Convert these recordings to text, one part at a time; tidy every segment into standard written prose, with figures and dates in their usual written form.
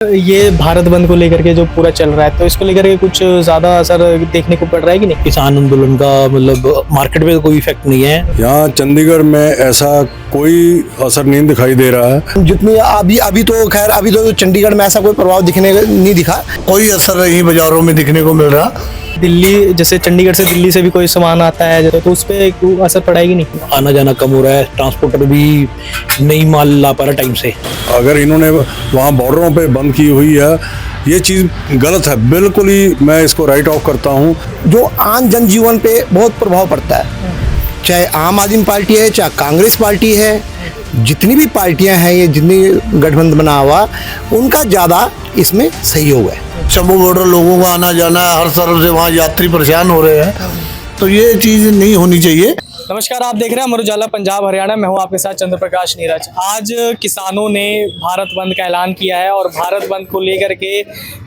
ये भारत बंद को लेकर के जो पूरा चल रहा है, तो इसको लेकर के कुछ ज़्यादा असर देखने को पड़ रहा है कि नहीं? किसान आंदोलन का मतलब मार्केट पे कोई इफेक्ट नहीं है। यहाँ चंडीगढ़ में ऐसा कोई असर नहीं दिखाई दे रहा है। जितनी अभी तो खैर अभी तो चंडीगढ़ में ऐसा कोई प्रभाव दिखने नहीं दिखा, कोई असर नहीं बाजारों में दिखने को मिल रहा। दिल्ली जैसे चंडीगढ़ से दिल्ली से भी कोई सामान आता है तो उस पर असर पड़ेगी नहीं? आना जाना कम हो रहा है, ट्रांसपोर्टर भी नहीं माल ला पा रहा टाइम से। अगर इन्होंने वहाँ बॉर्डरों पे बंद की हुई है, ये चीज़ गलत है, बिल्कुल ही मैं इसको राइट ऑफ करता हूँ। जो आम जनजीवन पे बहुत प्रभाव पड़ता है, चाहे आम आदमी पार्टी है चाहे कांग्रेस पार्टी है, जितनी भी पार्टियां हैं, ये जितनी गठबंधन बना हुआ, उनका ज़्यादा इसमें सहयोग है। चंबू बॉर्डर लोगों का आना जाना, हर तरफ से वहाँ यात्री परेशान हो रहे हैं, तो ये चीज़ नहीं होनी चाहिए। नमस्कार, आप देख रहे हैं अमर उजाला पंजाब हरियाणा। मैं हूं आपके साथ चंद्र प्रकाश नीरज। आज किसानों ने भारत बंद का ऐलान किया है और भारत बंद को लेकर के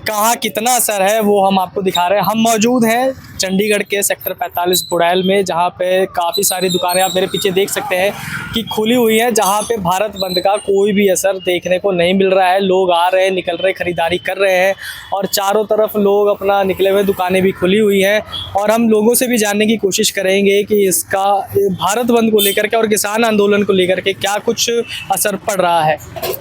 कहाँ कितना असर है वो हम आपको दिखा रहे हैं। हम मौजूद हैं चंडीगढ़ के सेक्टर 45 बुड़ैल में, जहाँ पे काफ़ी सारी दुकानें आप मेरे पीछे देख सकते हैं कि खुली हुई हैं, जहाँ पे भारत बंद का कोई भी असर देखने को नहीं मिल रहा है। लोग आ रहे हैं, निकल रहे, खरीदारी कर रहे हैं और चारों तरफ लोग अपना निकले हुए, दुकानें भी खुली हुई हैं। और हम लोगों से भी जानने की कोशिश करेंगे कि इसका भारत बंद को लेकर के और किसान आंदोलन को लेकर के क्या कुछ असर पड़ रहा है।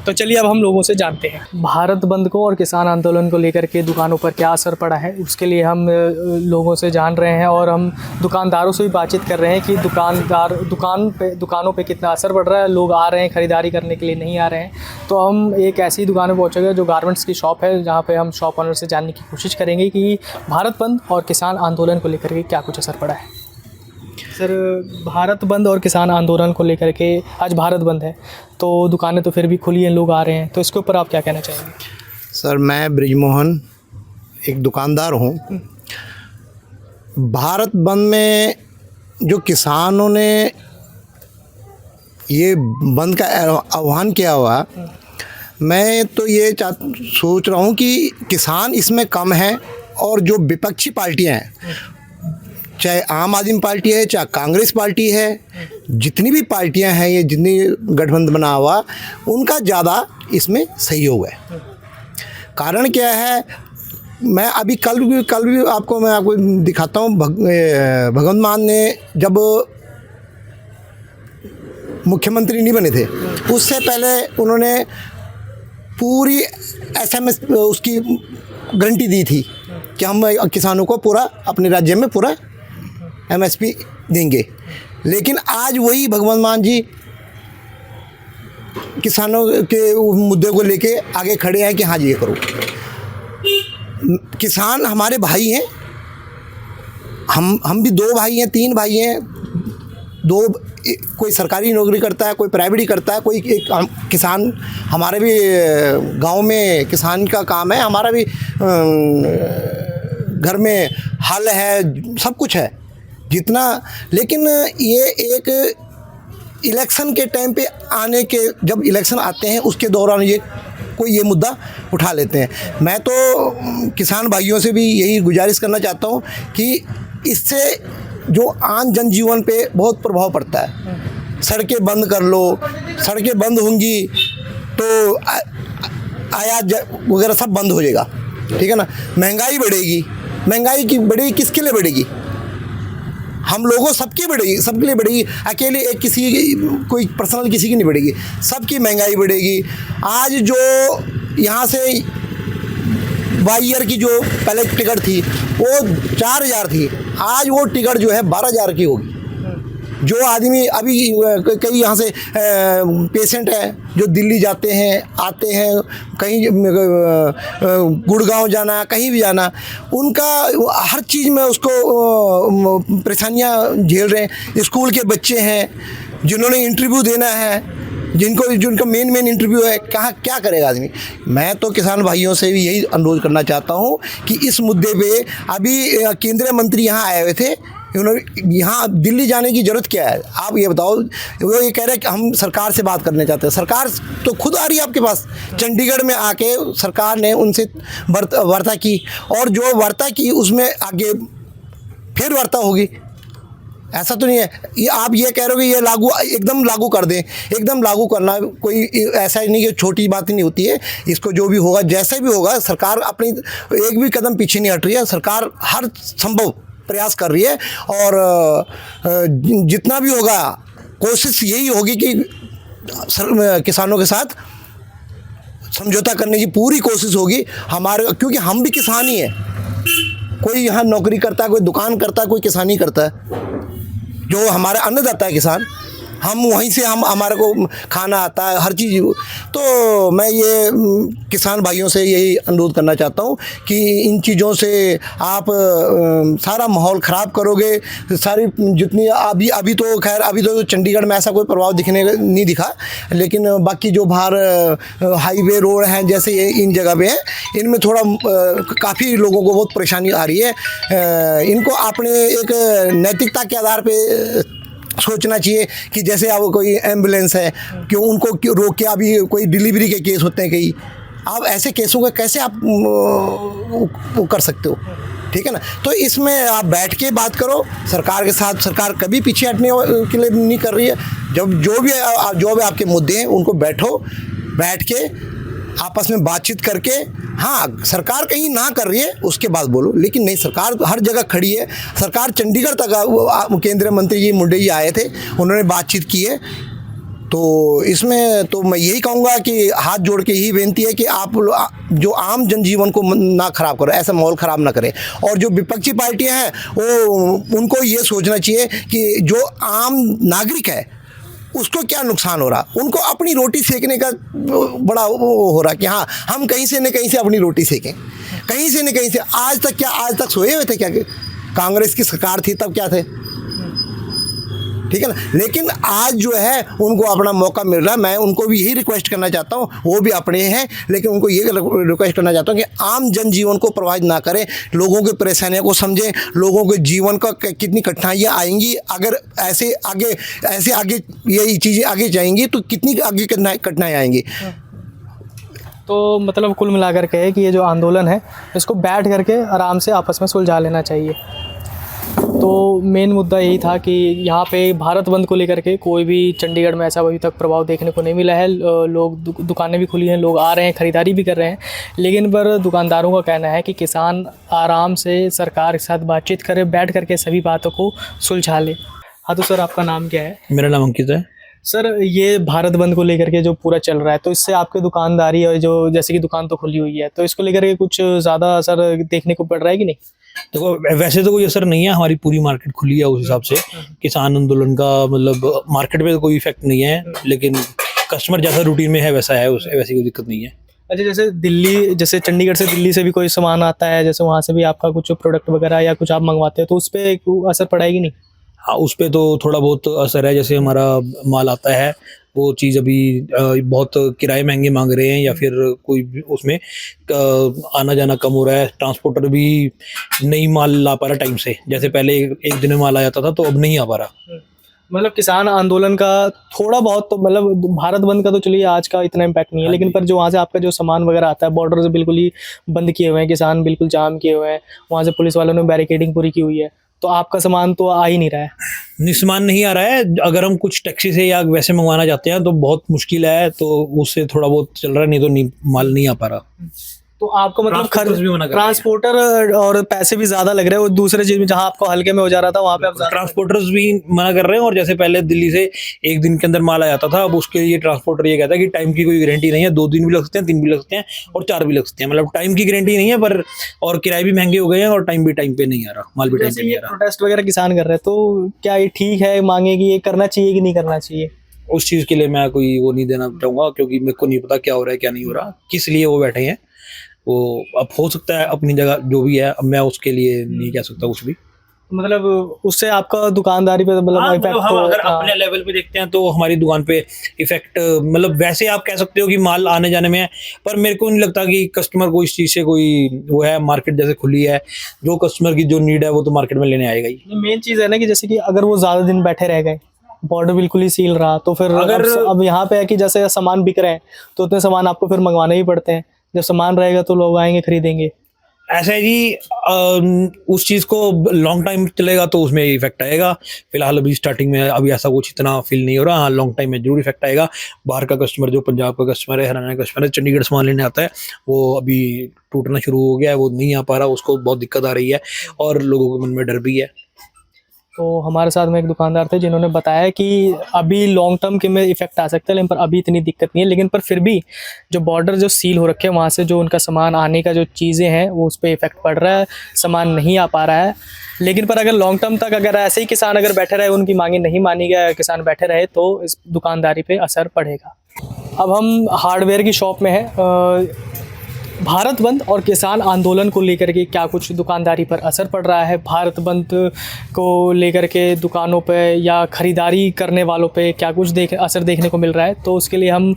तो चलिए अब हम लोगों से जानते हैं भारत बंद को और किसान आंदोलन को लेकर के दुकानों पर क्या असर पड़ा है। उसके लिए हम लोगों से जान रहे हैं और हम दुकानदारों से भी बातचीत कर रहे हैं कि दुकानों पे कितना असर पड़ रहा है। लोग आ रहे हैं खरीदारी करने के लिए, नहीं आ रहे हैं। तो हम एक ऐसी दुकान में पहुँचेंगे जो गारमेंट्स की शॉप है, जहाँ पे हम शॉप ऑनर से जानने की कोशिश करेंगे कि भारत बंद और किसान आंदोलन को लेकर के क्या कुछ असर पड़ा है। सर, भारत बंद और किसान आंदोलन को लेकर के आज भारत बंद है, तो दुकानें तो फिर भी खुली हैं, लोग आ रहे हैं, तो इसके ऊपर आप क्या कहना चाहेंगे? सर, मैं ब्रिजमोहन एक दुकानदार हूँ। भारत बंद में जो किसानों ने ये बंद का आह्वान किया हुआ, मैं तो ये सोच रहा हूँ कि किसान इसमें कम है और जो विपक्षी पार्टियाँ हैं, चाहे आम आदमी पार्टी है चाहे कांग्रेस पार्टी है, जितनी भी पार्टियां हैं, ये जितनी गठबंधन बना हुआ, उनका ज़्यादा इसमें सहयोग है। कारण क्या है, मैं अभी कल भी मैं आपको दिखाता हूँ। भगवंत मान ने जब मुख्यमंत्री नहीं बने थे, उससे पहले उन्होंने पूरी SMS उसकी गारंटी दी थी कि हम किसानों को पूरा अपने राज्य में पूरा MSP देंगे। लेकिन आज वही भगवंत मान जी किसानों के मुद्दे को लेके आगे खड़े हैं कि हाँ जी ये करो। किसान हमारे भाई हैं, हम भी 2 भाई हैं, 3 भाई हैं, कोई सरकारी नौकरी करता है, कोई प्राइवेट ही करता है, कोई एक किसान। हमारे भी गांव में किसान का काम है, हमारा भी घर में हल है, सब कुछ है जितना। लेकिन ये एक इलेक्शन के टाइम पे आने के, जब इलेक्शन आते हैं उसके दौरान ये मुद्दा उठा लेते हैं। मैं तो किसान भाइयों से भी यही गुजारिश करना चाहता हूँ कि इससे जो आम जनजीवन पे बहुत प्रभाव पड़ता है। सड़कें बंद कर लो, सड़कें बंद होंगी तो आयात वगैरह सब बंद हो जाएगा, ठीक है ना। महंगाई बढ़ेगी, महंगाई की बढ़ेगी, किसके लिए बढ़ेगी? हम लोगों सबकी बढ़ेगी, सबके लिए बढ़ेगी। अकेले एक किसी कोई पर्सनल किसी की नहीं बढ़ेगी, सबकी महंगाई बढ़ेगी। आज जो यहाँ से वायर की जो पहले टिकट थी वो 4000 थी, आज वो टिकट जो है 12000 की होगी। जो आदमी अभी कई यहाँ से पेशेंट हैं जो दिल्ली जाते हैं, आते हैं, कहीं गुड़गांव जाना, कहीं भी जाना, उनका हर चीज़ में उसको परेशानियाँ झेल रहे हैं। स्कूल के बच्चे हैं जिन्होंने इंटरव्यू देना है, जिनका मेन इंटरव्यू है, कहाँ क्या करेगा आदमी। मैं तो किसान भाइयों से भी यही अनुरोध करना चाहता हूँ कि इस मुद्दे पे अभी केंद्रीय मंत्री यहाँ आए हुए थे, उन्होंने यहाँ दिल्ली जाने की ज़रूरत क्या है? आप ये बताओ। वो ये कह रहे हैं कि हम सरकार से बात करना चाहते हैं। सरकार तो खुद आ रही है आपके पास। चंडीगढ़ में आके सरकार ने उनसे वार्ता की और जो वार्ता की उसमें आगे फिर वार्ता होगी। ऐसा तो नहीं है। ये आप ये कह रहे हो कि ये लागू एकदम लागू कर दें, एकदम लागू करना कोई ऐसा ही नहीं कि छोटी बात नहीं होती है। इसको जो भी होगा, जैसे भी होगा, सरकार अपनी एक भी कदम पीछे नहीं हट रही है। सरकार हर संभव प्रयास कर रही है और जितना भी होगा कोशिश यही होगी कि किसानों के साथ समझौता करने की पूरी कोशिश होगी हमारे, क्योंकि हम भी किसान ही हैं। कोई यहाँ नौकरी करता है, कोई दुकान करता है, कोई किसानी करता है। जो हमारा अन्नदाता है किसान, हम वहीं से हम हमारे को खाना आता है, हर चीज़। तो मैं ये किसान भाइयों से यही अनुरोध करना चाहता हूँ कि इन चीज़ों से आप सारा माहौल ख़राब करोगे। सारी जितनी अभी तो खैर अभी तो चंडीगढ़ में ऐसा कोई प्रभाव दिखने नहीं दिखा, लेकिन बाकी जो बाहर हाईवे रोड हैं जैसे ये इन जगह पे हैं, इनमें थोड़ा काफ़ी लोगों को बहुत परेशानी आ रही है। इनको अपने एक नैतिकता के आधार पे सोचना चाहिए कि जैसे अब कोई एम्बुलेंस है, क्यों उनको क्यों रोक के, अभी कोई डिलीवरी के केस होते हैं कई, आप ऐसे केसों को कैसे आप वो कर सकते हो? ठीक है ना। तो इसमें आप बैठ के बात करो सरकार के साथ। सरकार कभी पीछे हटने के लिए नहीं कर रही है। जब जो भी आपके मुद्दे हैं उनको बैठ के आपस में बातचीत करके, हाँ सरकार कहीं ना कर रही है उसके बाद बोलो, लेकिन नहीं, सरकार हर जगह खड़ी है। सरकार चंडीगढ़ तक केंद्रीय मंत्री जी मुंडे जी आए थे, उन्होंने बातचीत की है। तो इसमें तो मैं यही कहूँगा कि हाथ जोड़ के यही बेनती है कि आप जो आम जनजीवन को ना ख़राब करो, ऐसा माहौल ख़राब ना करें। और जो विपक्षी पार्टियाँ हैं वो उनको ये सोचना चाहिए कि जो आम नागरिक है उसको क्या नुकसान हो रहा, उनको अपनी रोटी सेकने का बड़ा वो हो रहा कि हाँ हम कहीं से न कहीं से अपनी रोटी सेकें, कहीं से न कहीं से। आज तक सोए हुए थे क्या? कांग्रेस की सरकार थी तब क्या थे? ठीक है ना। लेकिन आज जो है उनको अपना मौका मिल रहा है। मैं उनको भी यही रिक्वेस्ट करना चाहता हूँ, वो भी अपने हैं, लेकिन उनको ये रिक्वेस्ट करना चाहता हूँ कि आम जनजीवन को प्रभावित ना करें, लोगों की परेशानियों को समझें, लोगों के जीवन का कितनी कठिनाइयाँ आएंगी अगर ऐसे आगे यही चीज़ें आगे जाएंगी तो कितनी आगे कठिनाई आएंगी। तो मतलब कुल मिलाकर के कि ये जो आंदोलन है इसको बैठ करके आराम से आपस में सुलझा लेना चाहिए। तो मेन मुद्दा यही था कि यहाँ पे भारत बंद को लेकर के कोई भी चंडीगढ़ में ऐसा अभी तक प्रभाव देखने को नहीं मिला है। लोग दुकानें भी खुली हैं, लोग आ रहे हैं, ख़रीदारी भी कर रहे हैं, लेकिन पर दुकानदारों का कहना है कि किसान आराम से सरकार के साथ बातचीत करे, बैठ करके सभी बातों को सुलझा ले। हाँ तो सर आपका नाम क्या है? मेरा नाम अंकित है। सर ये भारत बंद को लेकर के जो पूरा चल रहा है, तो इससे आपके दुकानदारी और जो जैसे कि दुकान तो खुली हुई है, तो इसको लेकर के कुछ ज़्यादा असर देखने को पड़ रहा है कि नहीं? देखो वैसे तो कोई असर नहीं है, हमारी पूरी मार्केट खुली है उस हिसाब से। किसान आंदोलन का मतलब मार्केट पे तो कोई इफेक्ट नहीं है, लेकिन कस्टमर जैसा रूटीन में है वैसा है, उसे वैसी कोई दिक्कत नहीं है। अच्छा, जैसे चंडीगढ़ से दिल्ली से भी कोई सामान आता है, जैसे वहाँ से भी आपका कुछ प्रोडक्ट वगैरह या कुछ आप मंगवाते हैं, तो उस पर असर पड़ेगी नहीं? हाँ उस पर तो थोड़ा बहुत असर है। जैसे हमारा माल आता है वो चीज़ अभी बहुत किराए महंगे मांग रहे हैं, या फिर कोई उसमें आना जाना कम हो रहा है। ट्रांसपोर्टर भी नहीं माल ला पा रहा टाइम से, जैसे पहले एक दिन में माल आ जाता था तो अब नहीं आ पा रहा। मतलब किसान आंदोलन का थोड़ा बहुत तो मतलब भारत बंद का तो चलिए आज का इतना इम्पैक्ट नहीं है, लेकिन पर जो वहाँ से आपका जो सामान वगैरह आता है बॉर्डर से बिल्कुल ही बंद किए हुए हैं, किसान बिल्कुल जाम किए हुए हैं, वहाँ से पुलिस वालों ने बैरिकेडिंग पूरी की हुई है, तो आपका सामान तो आ ही नहीं रहा है। सामान नहीं आ रहा है। अगर हम कुछ टैक्सी से या वैसे मंगवाना चाहते हैं तो बहुत मुश्किल है, तो उससे थोड़ा बहुत चल रहा है, नहीं तो माल नहीं आ पा रहा। तो आपको मतलब ट्रांसपोर्टर्स भी मना कर रहे हैं। ट्रांसपोर्टर और पैसे भी ज़्यादा लग रहे हैं, और दूसरे चीज़ में जहाँ आपको हल्के में हो जा रहा था वहाँ पे अब ट्रांसपोर्टर्स भी मना कर रहे हैं। और जैसे पहले दिल्ली से एक दिन के अंदर माल आ जाता था, अब उसके लिए ट्रांसपोर्टर ये कहता है कि टाइम की कोई गारंटी नहीं है, 2 दिन भी लग सकते हैं, 3 भी लग सकते हैं और 4 भी लग सकते हैं। मतलब टाइम की गारंटी नहीं है, पर और किराए भी महंगे हो गए हैं और टाइम भी टाइम पे नहीं आ रहा, माल भी टाइम पे नहीं आ रहा। प्रोटेस्ट वगैरह किसान कर रहे हैं, तो क्या ये ठीक है मांगे कि ये करना चाहिए कि नहीं करना चाहिए? उस चीज़ के लिए मैं कोई वो नहीं देना चाहूँगा, क्योंकि मेरे को नहीं पता क्या हो रहा है क्या नहीं हो रहा, किस लिए वो बैठे हैं। वो अब हो सकता है अपनी जगह जो भी है, अब मैं उसके लिए नहीं कह सकता कुछ भी। मतलब उससे आपका दुकानदारी पे मतलब इफेक्ट हम अगर अपने लेवल पे देखते हैं तो हमारी दुकान पे इफेक्ट मतलब वैसे आप कह सकते हो कि माल आने जाने में है, पर मेरे को नहीं लगता कि कस्टमर को इस चीज़ से कोई वो है। मार्केट जैसे खुली है, जो कस्टमर की जो नीड है वो तो मार्केट में लेने आएगा ही। मेन चीज़ है ना कि जैसे कि अगर वो ज़्यादा दिन बैठे रह गए, बॉर्डर बिल्कुल ही सील रहा, तो फिर अगर अब यहाँ पे है कि जैसे सामान बिक रहे हैं तो उतने सामान आपको फिर मंगवाने ही पड़ते हैं। जब सामान रहेगा तो लोग आएंगे खरीदेंगे। ऐसा है जी, उस चीज़ को लॉन्ग टाइम चलेगा तो उसमें इफेक्ट आएगा। फिलहाल अभी स्टार्टिंग में अभी ऐसा कुछ इतना फील नहीं हो रहा। हाँ, लॉन्ग टाइम में जरूर इफेक्ट आएगा। बाहर का कस्टमर, जो पंजाब का कस्टमर है, हरियाणा का कस्टमर है, चंडीगढ़ सामान लेने आता है, वो अभी टूटना शुरू हो गया है, वो नहीं आ पा रहा, उसको बहुत दिक्कत आ रही है और लोगों के मन में डर भी है। तो हमारे साथ में एक दुकानदार थे जिन्होंने बताया कि अभी लॉन्ग टर्म के में इफेक्ट आ सकता है, लेकिन पर अभी इतनी दिक्कत नहीं है, लेकिन पर फिर भी जो बॉर्डर जो सील हो रखे हैं वहाँ से जो उनका सामान आने का जो चीज़ें हैं वो उस पर इफेक्ट पड़ रहा है, सामान नहीं आ पा रहा है। लेकिन पर अगर लॉन्ग टर्म तक अगर ऐसे ही किसान अगर बैठे रहे, उनकी मांगे नहीं मानी गया, किसान बैठे रहे, तो इस दुकानदारी पे असर पड़ेगा। अब हम हार्डवेयर की शॉप में हैं। भारत बंद और किसान आंदोलन को लेकर के क्या कुछ दुकानदारी पर असर पड़ रहा है, भारत बंद को लेकर के दुकानों पे या ख़रीदारी करने वालों पे क्या कुछ असर देखने को मिल रहा है, तो उसके लिए हम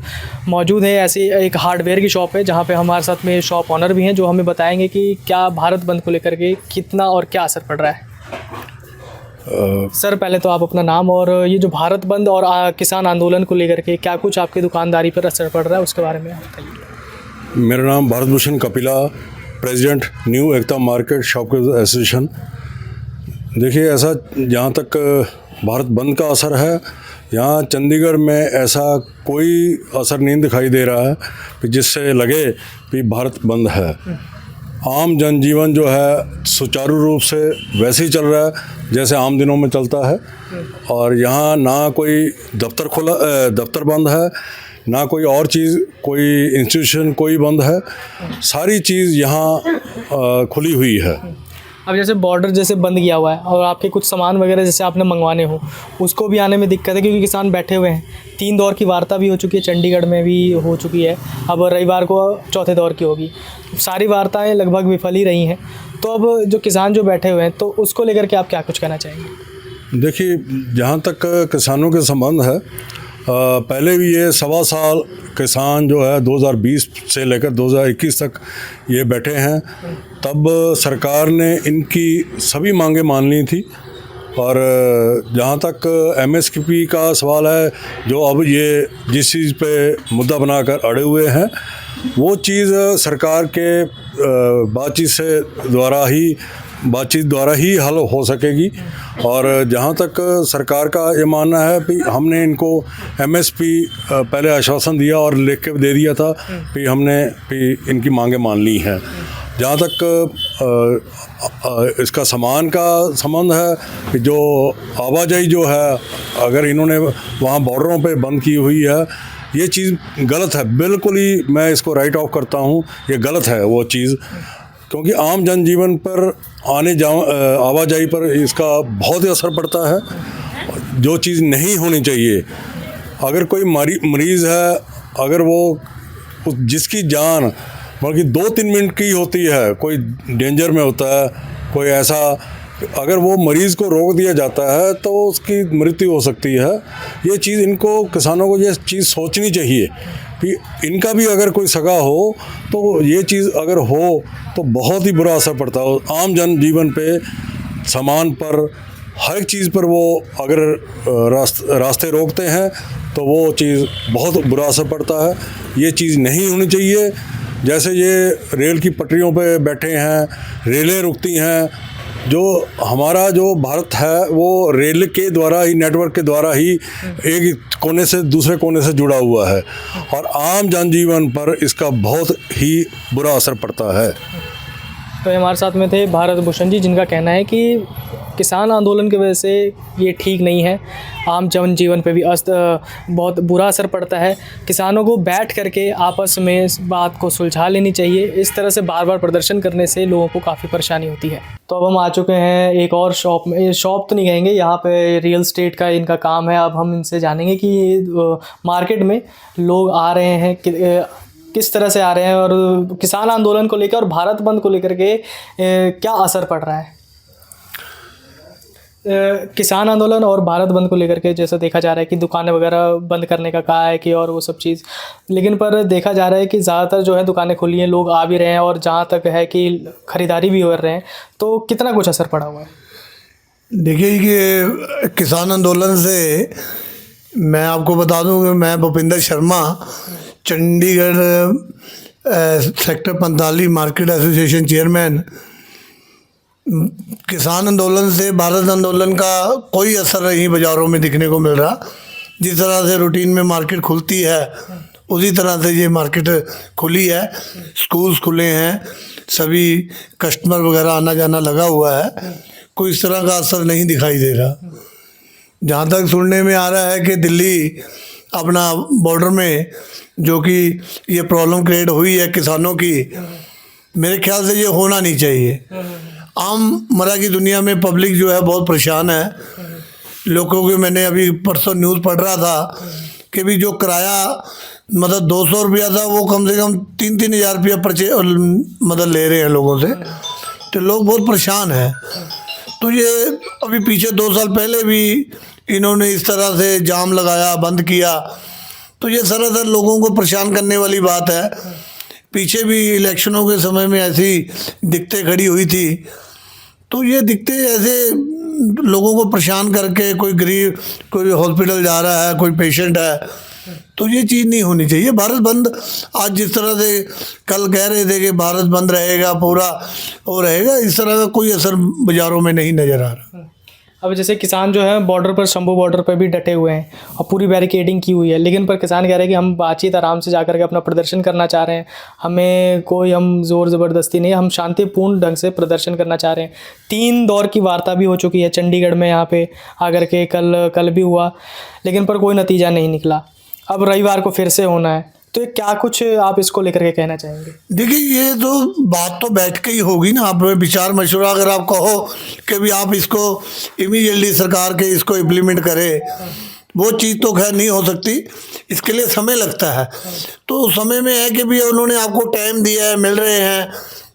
मौजूद हैं ऐसी एक हार्डवेयर की शॉप है जहाँ पे हमारे साथ में शॉप ऑनर भी हैं जो हमें बताएंगे कि क्या भारत बंद को लेकर के कितना और क्या असर पड़ रहा है। सर, पहले तो आप अपना नाम और ये जो भारत बंद और किसान आंदोलन को लेकर के क्या कुछ आपकी दुकानदारी पर असर पड़ रहा है उसके बारे में बताइए। मेरा नाम भारत भूषण कपिला, प्रेसिडेंट न्यू एकता मार्केट शॉपकीपर्स एसोसिएशन। देखिए, ऐसा जहाँ तक भारत बंद का असर है, यहाँ चंडीगढ़ में ऐसा कोई असर नहीं दिखाई दे रहा है कि जिससे लगे कि भारत बंद है। आम जनजीवन जो है सुचारू रूप से वैसे ही चल रहा है जैसे आम दिनों में चलता है, और यहाँ ना कोई दफ्तर बंद है, ना कोई और चीज़, कोई इंस्टीट्यूशन कोई बंद है, सारी चीज़ यहाँ खुली हुई है। अब जैसे बॉर्डर जैसे बंद किया हुआ है और आपके कुछ सामान वगैरह जैसे आपने मंगवाने हो, उसको भी आने में दिक्कत है क्योंकि किसान बैठे हुए हैं। 3 दौर की वार्ता भी हो चुकी है, चंडीगढ़ में भी हो चुकी है, अब रविवार को 4थे दौर की होगी। सारी वार्ताएं लगभग विफल ही रही हैं। तो अब जो किसान जो बैठे हुए हैं, तो उसको लेकर के आप क्या कुछ कहना चाहेंगे? देखिए, जहाँ तक किसानों के संबंध है, पहले भी ये 1.25 साल किसान जो है 2020 से लेकर 2021 तक ये बैठे हैं। तब सरकार ने इनकी सभी मांगें मान ली थी, और जहाँ तक MSP का सवाल है, जो अब ये जिस चीज़ पे मुद्दा बनाकर अड़े हुए हैं, वो चीज़ सरकार के बातचीत द्वारा ही हल हो सकेगी। और जहाँ तक सरकार का ये मानना है कि हमने इनको MSP पहले आश्वासन दिया और लिख के दे दिया था कि हमने इनकी मांगें मान ली हैं। जहाँ तक इसका सामान का संबंध है कि जो आवाजाही जो है, अगर इन्होंने वहाँ बॉर्डरों पे बंद की हुई है, ये चीज़ गलत है। बिल्कुल ही मैं इसको राइट ऑफ करता हूँ, ये गलत है वो चीज़, क्योंकि आम जनजीवन पर आवाजाही पर इसका बहुत ही असर पड़ता है, जो चीज़ नहीं होनी चाहिए। अगर कोई मरीज़ है, अगर वो जिसकी जान बल्कि 2-3 मिनट की होती है, कोई डेंजर में होता है, कोई ऐसा, अगर वो मरीज़ को रोक दिया जाता है तो उसकी मृत्यु हो सकती है। ये चीज़ इनको, किसानों को ये चीज़ सोचनी चाहिए कि इनका भी अगर कोई सगा हो तो ये चीज़ अगर हो तो बहुत ही बुरा असर पड़ता है आम जन जीवन पे, सामान पर, हर एक चीज़ पर। वो अगर रास्ते रोकते हैं तो वो चीज़ बहुत बुरा असर पड़ता है। ये चीज़ नहीं होनी चाहिए। जैसे ये रेल की पटरियों पे बैठे हैं, रेलें रुकती हैं, जो हमारा जो भारत है वो रेल के द्वारा ही, नेटवर्क के द्वारा ही एक कोने से दूसरे कोने से जुड़ा हुआ है, और आम जनजीवन पर इसका बहुत ही बुरा असर पड़ता है। तो हमारे साथ में थे भारत भूषण जी, जिनका कहना है कि किसान आंदोलन की वजह से ये ठीक नहीं है, आम जनजीवन पे भी बहुत बुरा असर पड़ता है। किसानों को बैठ करके आपस में इस बात को सुलझा लेनी चाहिए। इस तरह से बार बार प्रदर्शन करने से लोगों को काफ़ी परेशानी होती है। तो अब हम आ चुके हैं एक और शॉप में। ये शॉप तो नहीं कहेंगे, यहाँ पे रियल एस्टेट का इनका काम है। अब हम इनसे जानेंगे कि मार्केट में लोग आ रहे हैं किस तरह से आ रहे हैं, और किसान आंदोलन को लेकर और भारत बंद को लेकर के क्या असर पड़ रहा है। किसान आंदोलन और भारत बंद को लेकर के जैसा देखा जा रहा है कि दुकानें वगैरह बंद करने का कहा है कि, और वो सब चीज़, लेकिन पर देखा जा रहा है कि ज़्यादातर जो है दुकानें खुली हैं, लोग आ भी रहे हैं, और जहाँ तक है कि ख़रीदारी भी कर रहे हैं। तो कितना कुछ असर पड़ा हुआ है? देखिए, ये किसान आंदोलन से मैं आपको बता दूं कि मैं Bhupinder Sharma, Chandigarh sector 45 market association chairman, किसान आंदोलन से भारत आंदोलन का कोई असर नहीं बाज़ारों में दिखने को मिल रहा। जिस तरह से रूटीन में मार्केट खुलती है उसी तरह से ये मार्केट खुली है, स्कूल्स खुले हैं, सभी कस्टमर वगैरह आना जाना लगा हुआ है, कोई इस तरह का असर नहीं दिखाई दे रहा। जहाँ तक सुनने में आ रहा है कि दिल्ली अपना बॉर्डर में जो कि ये प्रॉब्लम क्रिएट हुई है किसानों की, मेरे ख्याल से ये होना नहीं चाहिए। आम मरा की दुनिया में पब्लिक जो है बहुत परेशान है। लोगों के मैंने अभी परसों न्यूज़ पढ़ रहा था कि भी जो किराया मतलब 200 रुपया था वो कम से कम 3-3 हज़ार रुपया मतलब ले रहे हैं लोगों से, तो लोग बहुत परेशान हैं। तो ये अभी पीछे 2 साल पहले भी इन्होंने इस तरह से जाम लगाया, बंद किया, तो ये सरासर लोगों को परेशान करने वाली बात है। पीछे भी इलेक्शनों के समय में ऐसी दिक्कतें खड़ी हुई थी, तो ये दिक्कतें ऐसे लोगों को परेशान करके, कोई गरीब कोई हॉस्पिटल जा रहा है, कोई पेशेंट है, तो ये चीज़ नहीं होनी चाहिए। भारत बंद आज जिस तरह से कल कह रहे थे कि भारत बंद रहेगा पूरा वो रहेगा, इस तरह का कोई असर बाज़ारों में नहीं नज़र आ रहा। अब जैसे किसान जो है बॉर्डर पर, शंभू बॉर्डर पर भी डटे हुए हैं और पूरी बैरिकेडिंग की हुई है, लेकिन पर किसान कह रहे हैं कि हम बातचीत आराम से जाकर के अपना प्रदर्शन करना चाह रहे हैं, हमें कोई हम ज़ोर ज़बरदस्ती नहीं, हम शांतिपूर्ण ढंग से प्रदर्शन करना चाह रहे हैं। 3 दौर की वार्ता भी हो चुकी है चंडीगढ़ में, यहाँ पे आकर के कल भी हुआ, लेकिन पर कोई नतीजा नहीं निकला। अब रविवार को फिर से होना है, तो ये क्या कुछ आप इसको लेकर के कहना चाहेंगे? देखिए, ये तो बात तो बैठ के ही होगी ना, आप विचार मशवरा अगर आप कहो कि भी आप इसको इमीडिएटली सरकार के इसको इम्प्लीमेंट करें, वो चीज़ तो खैर नहीं हो सकती, इसके लिए समय लगता है। तो समय में है कि भी उन्होंने आपको टाइम दिया है, मिल रहे हैं,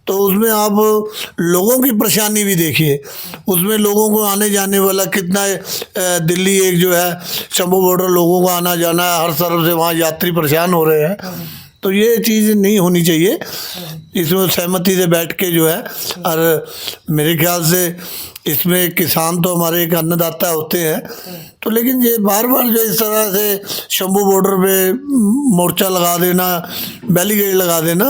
तो उसमें आप लोगों की परेशानी भी देखिए, उसमें लोगों को आने जाने वाला कितना दिल्ली एक जो है शंभू बॉर्डर लोगों का आना जाना है, हर तरफ से वहाँ यात्री परेशान हो रहे हैं, तो ये चीज़ नहीं होनी चाहिए। इसमें सहमति से बैठ के जो है, और मेरे ख्याल से इसमें किसान तो हमारे एक अन्नदाता होते हैं, तो लेकिन ये बार बार जो इस तरह से शंभू बॉर्डर पे मोर्चा लगा देना, बैरिकेड लगा देना,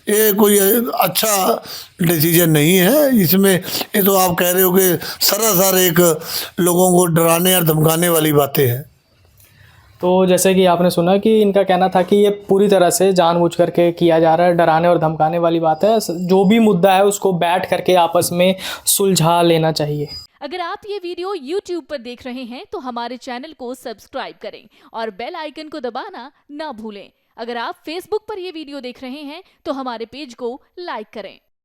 ये कोई अच्छा डिसीजन नहीं है। इसमें ये तो आप कह रहे हो कि सरासर एक लोगों को डराने और धमकाने वाली बातें हैं। तो जैसे कि आपने सुना कि इनका कहना था कि ये पूरी तरह से जानबूझ करके किया जा रहा है, डराने और धमकाने वाली बात है। जो भी मुद्दा है उसको बैठ करके आपस में सुलझा लेना चाहिए। अगर आप ये वीडियो YouTube पर देख रहे हैं तो हमारे चैनल को सब्सक्राइब करें और बेल आइकन को दबाना ना भूलें। अगर आप Facebook पर ये वीडियो देख रहे हैं तो हमारे पेज को लाइक करें।